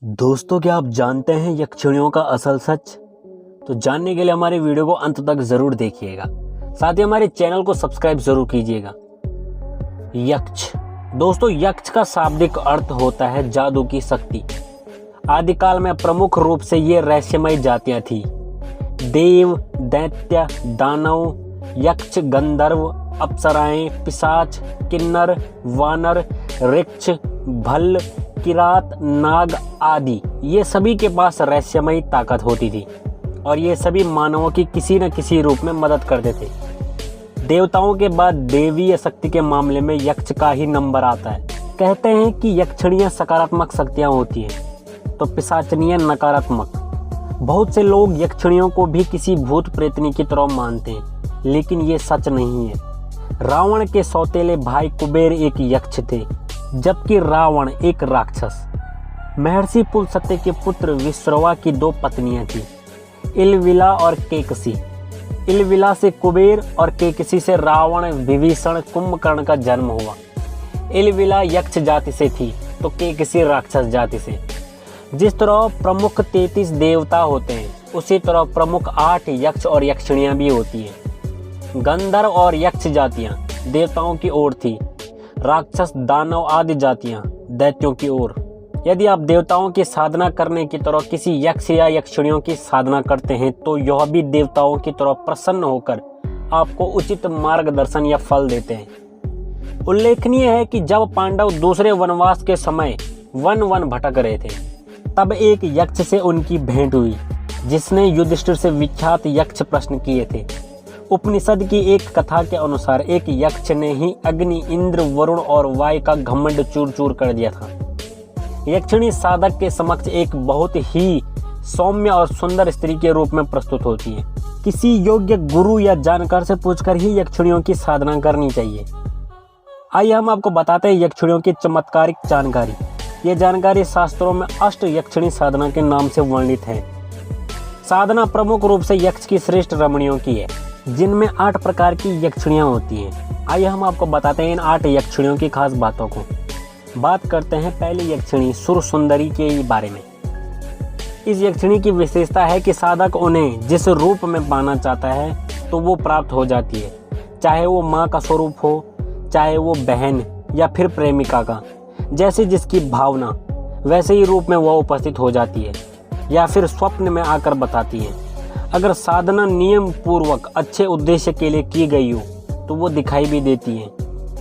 दोस्तों, क्या आप जानते हैं यक्षिणियों का असल सच? तो जानने के लिए हमारे वीडियो को अंत तक जरूर देखिएगा। साथ ही हमारे चैनल को सब्सक्राइब जरूर कीजिएगा। यक्ष दोस्तों, यक्ष का शाब्दिक अर्थ होता है जादू की शक्ति। आदिकाल में प्रमुख रूप से ये रहस्यमय जातियां थी। देव, दैत्य, दानव, यक्ष, गंधर्व, अप्सराएं, पिशाच, किन्नर, वानर, ऋक्ष, भल्ल, किरात, नाग आदि, ये सभी के पास रहस्यमयी ताकत होती थी और ये सभी मानवों की किसी न किसी रूप में मदद करते थे। देवताओं के बाद देवीय शक्ति के मामले में यक्ष का ही नंबर आता है। कहते हैं कि यक्षिणियां सकारात्मक शक्तियां होती हैं तो पिशाचनियां नकारात्मक। बहुत से लोग यक्षिणियों को भी किसी भूत प्रेतनी की तरह मानते हैं, लेकिन ये सच नहीं है। रावण के सौतेले भाई कुबेर एक यक्ष थे, जबकि रावण एक राक्षस। महर्षि पुलस्त्य के पुत्र विश्रवा की दो पत्नियां थीं, इलविला और केकसी। इलविला से कुबेर और केकसी से रावण, विभीषण, कुंभकर्ण का जन्म हुआ। इलविला यक्ष जाति से थी तो केकसी राक्षस जाति से। जिस तरह प्रमुख 33 देवता होते हैं, उसी तरह प्रमुख 8 यक्ष और यक्षिणियां भी होती हैं। गंधर्व और यक्ष जातियां देवताओं की ओर थी, राक्षस, दानव आदि जातियां दैत्यों की ओर। यदि आप देवताओं की साधना करने की तरह किसी यक्ष या यक्षिणियों की साधना करते हैं तो यह भी देवताओं की तरह प्रसन्न होकर आपको उचित मार्गदर्शन या फल देते हैं। उल्लेखनीय है कि जब पांडव दूसरे वनवास के समय वन भटक रहे थे, तब एक यक्ष से उनकी भेंट हुई, जिसने युधिष्ठिर से विख्यात यक्ष प्रश्न किए थे। उपनिषद की एक कथा के अनुसार एक यक्ष ने ही अग्नि, इंद्र, वरुण और वायु का घमंड चूर चूर कर दिया था। यक्षिणी साधक के समक्ष एक बहुत ही सौम्य और सुंदर स्त्री के रूप में प्रस्तुत होती है। किसी योग्य गुरु या जानकार से पूछकर ही यक्षिणियों की साधना करनी चाहिए। आइए हम आपको बताते हैं यक्षिणियों की चमत्कारिक जानकारी। ये जानकारी शास्त्रों में अष्ट यक्षिणी साधना के नाम से वर्णित है। साधना प्रमुख रूप से यक्ष की श्रेष्ठ रमणियों की है, जिनमें 8 प्रकार की यक्षिणियां होती हैं। आइए हम आपको बताते हैं इन 8 यक्षिणियों की खास बातों को। बात करते हैं पहली यक्षिणी सुर सुंदरी के बारे में। इस यक्षिणी की विशेषता है कि साधक उन्हें जिस रूप में पाना चाहता है तो वो प्राप्त हो जाती है, चाहे वो माँ का स्वरूप हो, चाहे वो बहन या फिर प्रेमिका का। जैसे जिसकी भावना, वैसे ही रूप में वह उपस्थित हो जाती है या फिर स्वप्न में आकर बताती है। अगर साधना नियम पूर्वक अच्छे उद्देश्य के लिए की गई हो तो वो दिखाई भी देती है।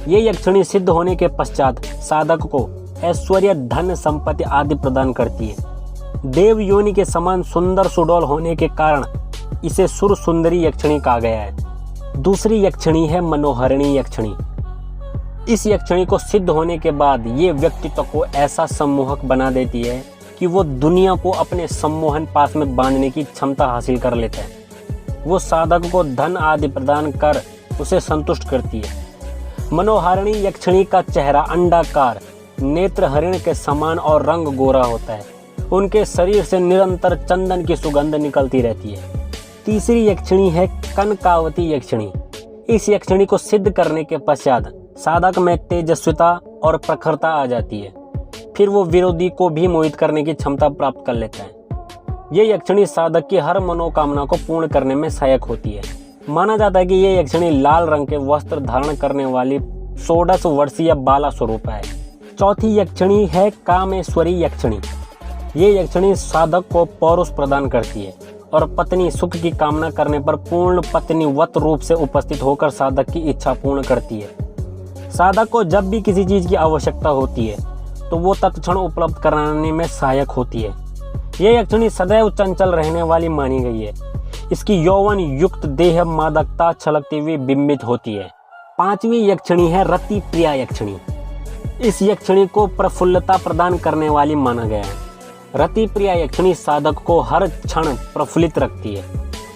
ये यक्षिणी सिद्ध होने के पश्चात साधक को ऐश्वर्य, धन, संपत्ति आदि प्रदान करती है। देव योनि के समान सुंदर सुडौल होने के कारण इसे सुर सुंदरी यक्षिणी कहा गया है। दूसरी यक्षिणी है मनोहरिणी यक्षिणी। इस यक्षिणी को सिद्ध होने के बाद ये व्यक्तित्व को ऐसा सम्मोहक बना देती है कि वो दुनिया को अपने सम्मोहन पास में बांधने की क्षमता हासिल कर लेता है। वो साधक को धन आदि प्रदान कर उसे संतुष्ट करती है। मनोहारिणी यक्षिणी का चेहरा अंडाकार, नेत्र हरिण के समान और रंग गोरा होता है। उनके शरीर से निरंतर चंदन की सुगंध निकलती रहती है। तीसरी यक्षिणी है कनकावती यक्षिणी। इस यक्षिणी को सिद्ध करने के पश्चात साधक में तेजस्विता और प्रखरता आ जाती है। फिर वो विरोधी को भी मोहित करने की क्षमता प्राप्त कर लेता है। ये यक्षिणी साधक की हर मनोकामना को पूर्ण करने में सहायक होती है। माना जाता है कि ये यक्षिणी लाल रंग के वस्त्र धारण करने वाली 16 वर्षीय बाला स्वरूप है। चौथी यक्षिणी है कामेश्वरी यक्षिणी। ये यक्षिणी साधक को पौरुष प्रदान करती है और पत्नी सुख की कामना करने पर पूर्ण पत्नीवत रूप से उपस्थित होकर साधक की इच्छा पूर्ण करती है। साधक को जब भी किसी चीज की आवश्यकता होती है तो वो तत्क्षण उपलब्ध कराने में सहायक होती है। यह यक्षिणी सदैव चंचल रहने वाली मानी गई है। इसकी यौवन युक्त देह मादकता छलकती हुई बिंबित होती है। 5वीं यक्षिणी है रति प्रिया यक्षिणी। इस यक्षिणी को प्रफुल्लता प्रदान करने वाली माना गया है। रति प्रिया यक्षिणी साधक को हर क्षण प्रफुल्लित रखती है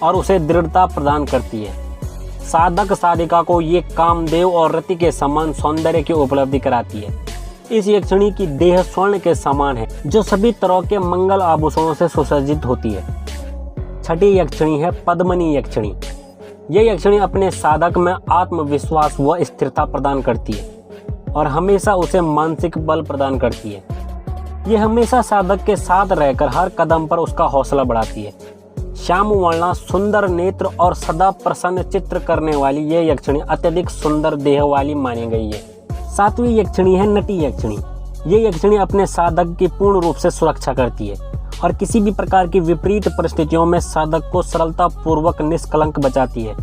और उसे दृढ़ता प्रदान करती है। साधक साधिका को ये कामदेव और रति के समान सौंदर्य की उपलब्धि कराती है। इस यक्षिणी की देह स्वर्ण के समान है, जो सभी तरह के मंगल आभूषणों से सुसज्जित होती है। छठी यक्षिणी है पद्मिनी यक्षिणी। यह यक्षिणी अपने साधक में आत्मविश्वास व स्थिरता प्रदान करती है और हमेशा उसे मानसिक बल प्रदान करती है। ये हमेशा साधक के साथ रहकर हर कदम पर उसका हौसला बढ़ाती है। श्याम वर्णा, सुंदर नेत्र और सदा प्रसन्न चित्र करने वाली ये यक्षिणी अत्यधिक सुंदर देह वाली मानी गई है। 7वीं यक्षिणी है नटी यक्षिणी। ये यक्षिणी अपने साधक की पूर्ण रूप से सुरक्षा करती है और किसी भी प्रकार की विपरीत परिस्थितियों में साधक को सरलता पूर्वक निष्कलंक बचाती है।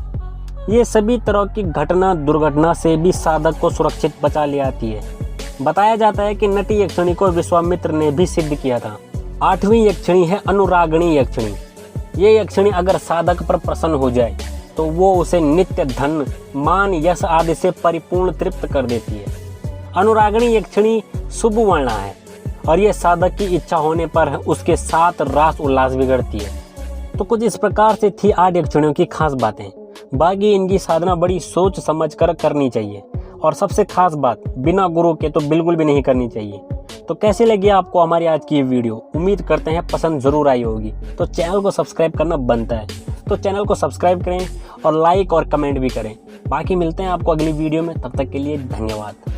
ये सभी तरह की घटना दुर्घटना से भी साधक को सुरक्षित बचा ले आती है। बताया जाता है कि नटी यक्षिणी को विश्वामित्र ने भी सिद्ध किया था। 8वीं यक्षिणी है अनुरागिणी यक्षिणी। ये यक्षिणी अगर साधक पर प्रसन्न हो जाए तो वो उसे नित्य धन, मान, यश आदि से परिपूर्ण तृप्त कर देती है। अनुरागिणी यक्षिणी शुभ वर्णा है और ये साधक की इच्छा होने पर उसके साथ रास उल्लास बिगड़ती है। तो कुछ इस प्रकार से थी 8 यक्षिणियों की खास बातें। बाकी इनकी साधना बड़ी सोच समझ कर करनी चाहिए और सबसे खास बात, बिना गुरु के तो बिल्कुल भी नहीं करनी चाहिए। तो कैसे लगी आपको हमारी आज की ये वीडियो? उम्मीद करते हैं पसंद जरूर आई होगी। तो चैनल को सब्सक्राइब करना बनता है, तो चैनल को सब्सक्राइब करें और लाइक और कमेंट भी करें। बाकी मिलते हैं आपको अगली वीडियो में, तब तक के लिए धन्यवाद।